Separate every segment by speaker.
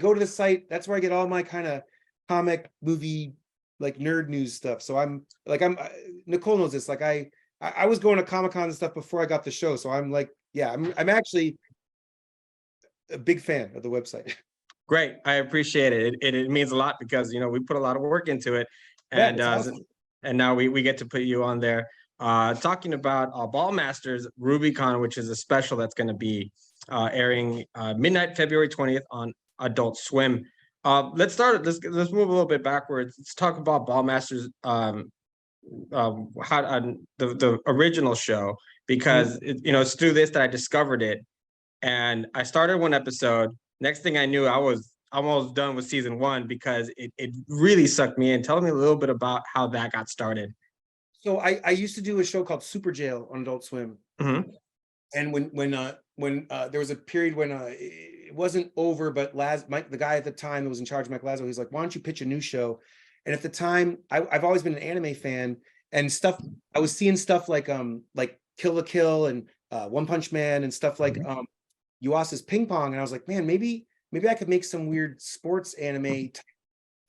Speaker 1: go to the site. That's where I get all my kind of comic movie, like nerd news stuff. So Nicole knows this. Like I was going to Comic-Con and stuff before I got the show. So I'm like, yeah, I'm actually a big fan of the website.
Speaker 2: Great. I appreciate it. It means a lot because, we put a lot of work into it.
Speaker 1: Yeah,
Speaker 2: And
Speaker 1: it's awesome.
Speaker 2: and now we get to put you on there. Talking about Ballmastrz Rubicon, which is a special that's going to be airing midnight February 20th on Adult Swim. Let's move a little bit backwards. Let's talk about Ballmastrz, the original show, because it's through this that I discovered it, and I started one episode. Next thing I knew, I was almost done with season 1 because it really sucked me in. Tell me a little bit about how that got started.
Speaker 1: So I used to do a show called Superjail on Adult Swim.
Speaker 2: Mm-hmm.
Speaker 1: And when there was a period when it wasn't over, but the guy at the time that was in charge, Mike Lazo, he's like, why don't you pitch a new show? And at the time, I've always been an anime fan, and stuff, I was seeing stuff like Kill la Kill and One Punch Man and stuff like Yuasa's Ping Pong. And I was like, man, maybe I could make some weird sports anime type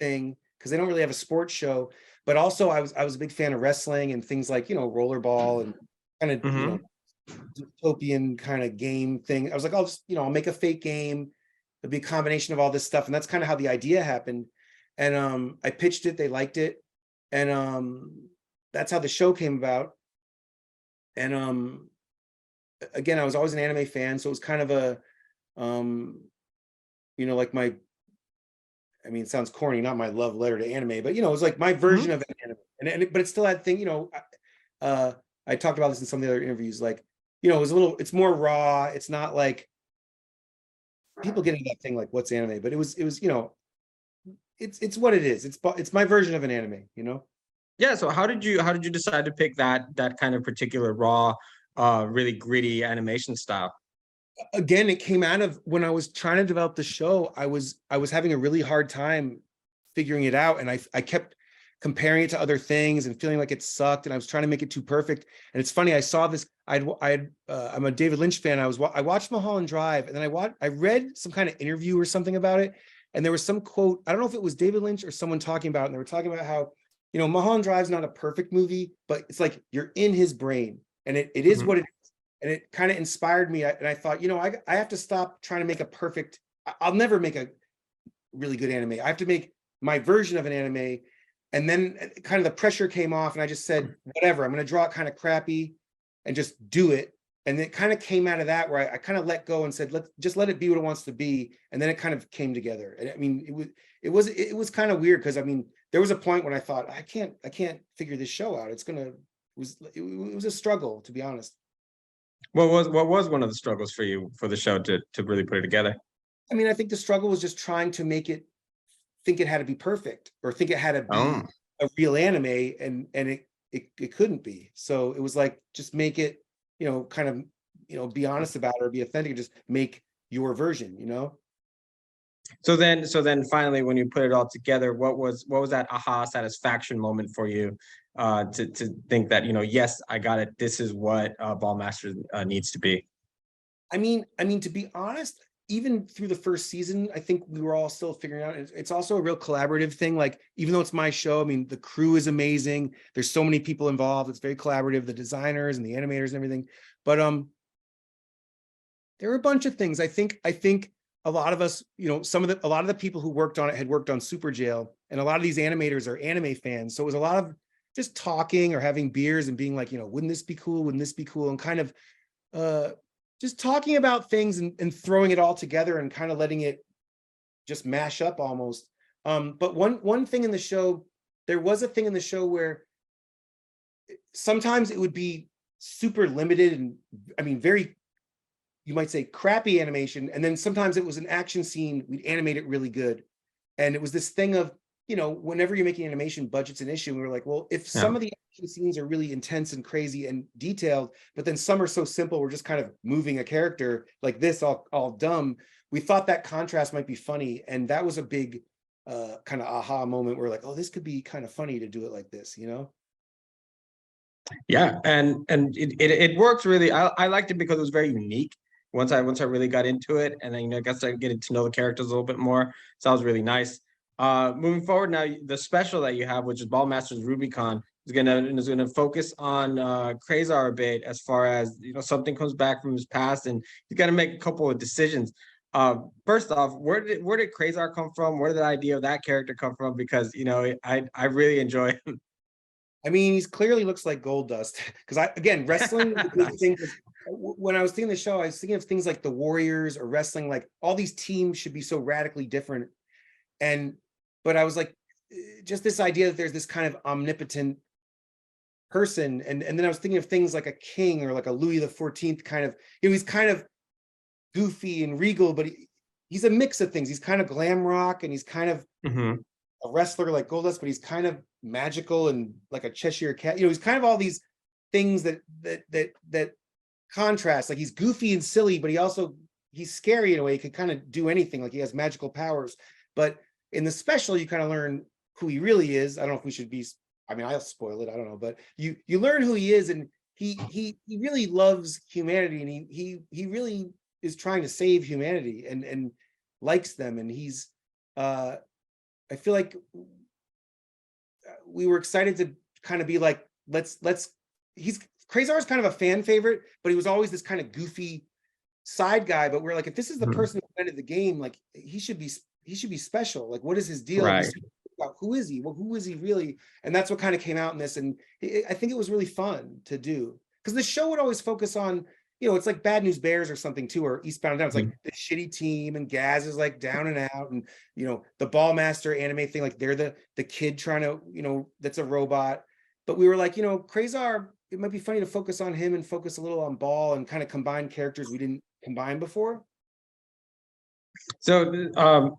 Speaker 1: thing, because they don't really have a sports show. But also I was a big fan of wrestling and things like, rollerball and kind of, dystopian kind of game thing. I was like, I'll make a fake game. It'll be a combination of all this stuff. And that's kind of how the idea happened. And I pitched it, they liked it. And that's how the show came about. And again, I was always an anime fan. So it was kind of a, like it sounds corny, not my love letter to anime, but it was like my version of an anime. But it's still that thing, I talked about this in some of the other interviews, like, it's more raw. It's not like people get into that thing like, what's anime? But it was, it's what it is. It's my version of an anime,
Speaker 2: Yeah. So how did you decide to pick that kind of particular raw, really gritty animation style?
Speaker 1: Again, it came out of when I was trying to develop the show. I was having a really hard time figuring it out, and I kept comparing it to other things and feeling like it sucked, and I was trying to make it too perfect. And it's funny, I saw this. I'm a David Lynch fan. I watched Mulholland Drive, and then I read some kind of interview or something about it, and there was some quote. I don't know if it was David Lynch or someone talking about it, and they were talking about how Mulholland Drive's not a perfect movie, but it's like you're in his brain, and it is what it is. And it kind of inspired me. And I thought, I have to stop trying to make a perfect. I'll never make a really good anime. I have to make my version of an anime. And then kind of the pressure came off, and I just said, whatever, I'm going to draw it kind of crappy and just do it. And it kind of came out of that where I kind of let go and said, let's let it be what it wants to be. And then it kind of came together. And it was kind of weird, because there was a point when I thought, I can't figure this show out. It was a struggle, to be honest.
Speaker 2: What was one of the struggles for you for the show to really put it together?
Speaker 1: I think the struggle was just trying to make it think it had to be perfect, or think it had to be a real anime, and it couldn't be. So it was like, just make it, kind of, be honest about it, or be authentic, and just make your version,
Speaker 2: So then finally, when you put it all together, what was that aha satisfaction moment for you, to think that, yes, I got it. This is what Ballmastrz needs to be.
Speaker 1: To be honest, even through the first season, I think we were all still figuring out. It's also a real collaborative thing. Like, even though it's my show, the crew is amazing. There's so many people involved. It's very collaborative, the designers and the animators and everything. But there were a bunch of things. I think a lot of us, a lot of the people who worked on it had worked on Superjail, and a lot of these animators are anime fans. So it was a lot of just talking or having beers and being like, wouldn't this be cool? Wouldn't this be cool? And kind of just talking about things and throwing it all together and kind of letting it just mash up almost. But one thing in the show, there was a thing in the show where sometimes it would be super limited and very, you might say, crappy animation. And then sometimes it was an action scene, we'd animate it really good. And it was this thing of, whenever you're making animation, budget's an issue. And we were like, well, if some of the action scenes are really intense and crazy and detailed, but then some are so simple, we're just kind of moving a character like this, all dumb. We thought that contrast might be funny. And that was a big kind of aha moment where like, oh, this could be kind of funny to do it like this, Yeah.
Speaker 2: And it works really. I liked it because it was very unique. once I really got into it, and then I got started getting to know the characters a little bit more. So that was really nice. Moving forward now, the special that you have, which is Ballmastrz Rubicon, is gonna focus on Crayzar a bit, as far as something comes back from his past, and he's got to make a couple of decisions. First off, where did Crayzar come from? Where did the idea of that character come from? Because I really enjoy him.
Speaker 1: I mean, he's clearly looks like gold dust. Because again, wrestling is a big
Speaker 2: Nice.
Speaker 1: thing. When I was thinking the show, I was thinking of things like the Warriors or wrestling. Like all these teams should be so radically different. But I was like, just this idea that there's this kind of omnipotent person, and then I was thinking of things like a king or like a Louis the 14th kind of. He's kind of goofy and regal, but he's a mix of things. He's kind of glam rock, and he's kind of
Speaker 2: Mhm.
Speaker 1: a wrestler like Goldust, but he's kind of magical and like a Cheshire cat. He's kind of all these things that contrast. Like he's goofy and silly, but he's scary in a way. He can kind of do anything. Like he has magical powers. But in the special, you kind of learn who he really is. I don't know if we should be. I mean, I'll spoil it. I don't know, but you learn who he is, and he really loves humanity, and he really is trying to save humanity and likes them, and he's. I feel like we were excited to kind of be like, Crayzar is kind of a fan favorite, but he was always this kind of goofy side guy. But we're like, if this is the person who invented the game, like he should be special. Like, what is his deal?
Speaker 2: Right.
Speaker 1: Who is he? Well, who is he really? And that's what kind of came out in this. And I think it was really fun to do, because the show would always focus on, it's like Bad News Bears or something too, or Eastbound and Down. It's like the shitty team, and Gaz is like down and out, and the Ballmastrz anime thing, like they're the kid trying to, that's a robot. But we were like, Crayzar, it might be funny to focus on him and focus a little on Ball and kind of combine characters we didn't combine before.
Speaker 2: So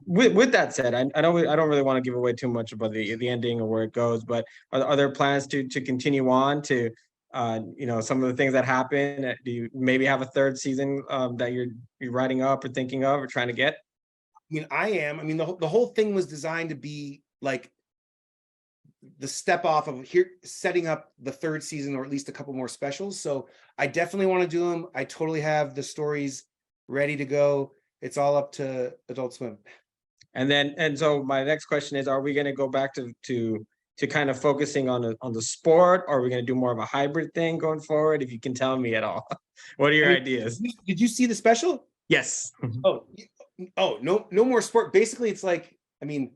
Speaker 2: with that said, I don't really want to give away too much about the ending or where it goes, but are there plans to continue on to some of the things that happen? Do you maybe have a third season that you're writing up or thinking of or trying to get?
Speaker 1: I mean, I am. I mean, the whole thing was designed to be like the step off of here, setting up the third season, or at least a couple more specials. So I definitely want to do them. I totally have the stories ready to go. It's all up to Adult Swim.
Speaker 2: And so my next question is, are we going to go back to kind of focusing on the sport, or are we going to do more of a hybrid thing going forward? If you can tell me at all, what are your ideas?
Speaker 1: Did you see the special?
Speaker 2: Yes.
Speaker 1: Oh, no more sport. Basically, it's like, I mean,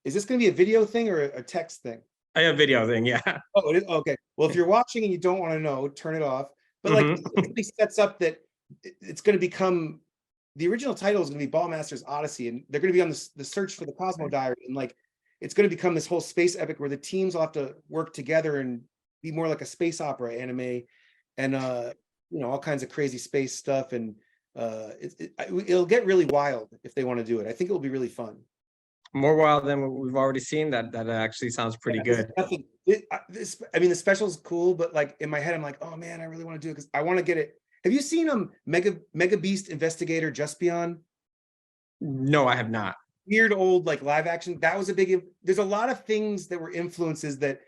Speaker 1: is this going to be a video thing or a text thing?
Speaker 2: A video thing, yeah.
Speaker 1: Oh, it is? Okay. Well, if you're watching and you don't want to know, turn it off. But like, it really sets up that it's going to become, the original title is going to be Ballmastrz Odyssey, and they're going to be on the search for the Cosmo Diary, and like it's going to become this whole space epic where the teams will have to work together and be more like a space opera anime, and all kinds of crazy space stuff, and it'll get really wild if they want to do it. I think it'll be really fun.
Speaker 2: More wild than what we've already seen. That actually sounds pretty good.
Speaker 1: I mean, the special's cool, but like in my head, I'm like, oh man, I really want to do it because I want to get it. Have you seen Mega Beast Investigator Just Beyond?
Speaker 2: No, I have not.
Speaker 1: Weird old like live action. That was a big. There's a lot of things that were influences that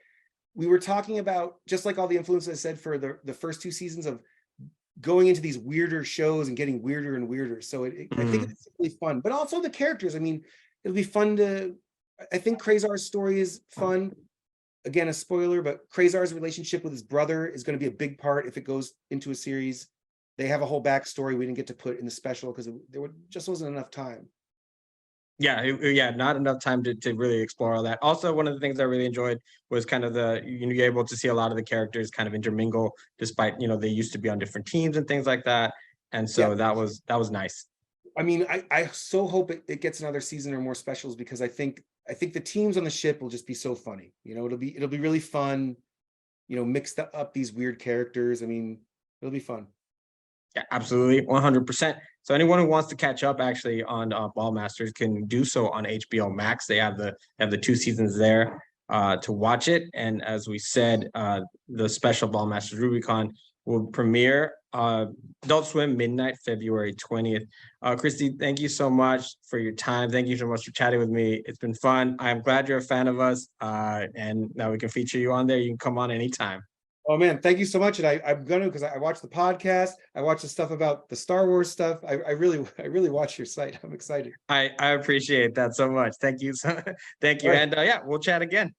Speaker 1: we were talking about, just like all the influences I said for the first two seasons of going into these weirder shows and getting weirder and weirder. So I think it's really fun, but also the characters. I mean, it'll be fun to. I think Crayzar's story is fun. Again, a spoiler, but Crayzar's relationship with his brother is going to be a big part if it goes into a series. They have a whole backstory we didn't get to put in the special because there just wasn't enough time.
Speaker 2: Yeah, not enough time to really explore all that. Also, one of the things I really enjoyed was kind of you're able to see a lot of the characters kind of intermingle, despite they used to be on different teams and things like that. And so that was nice.
Speaker 1: I mean, I so hope it gets another season or more specials, because I think the teams on the ship will just be so funny. It'll be really fun. Mixed up these weird characters. I mean, it'll be fun.
Speaker 2: Yeah, absolutely, 100%. So anyone who wants to catch up actually on Ballmastrz can do so on HBO Max. They have the 2 seasons there to watch it. And as we said, the special Ballmastrz Rubicon will premiere Adult Swim midnight, February 20th. Christy, thank you so much for your time. Thank you so much for chatting with me. It's been fun. I'm glad you're a fan of us. And now we can feature you on there. You can come on anytime.
Speaker 1: Oh man, thank you so much. And I'm gonna, because I watch the podcast, I watch the stuff about the Star Wars stuff. I really watch your site. I'm excited.
Speaker 2: I appreciate that so much. Thank you. Thank you.
Speaker 1: All right.
Speaker 2: And yeah, we'll chat again.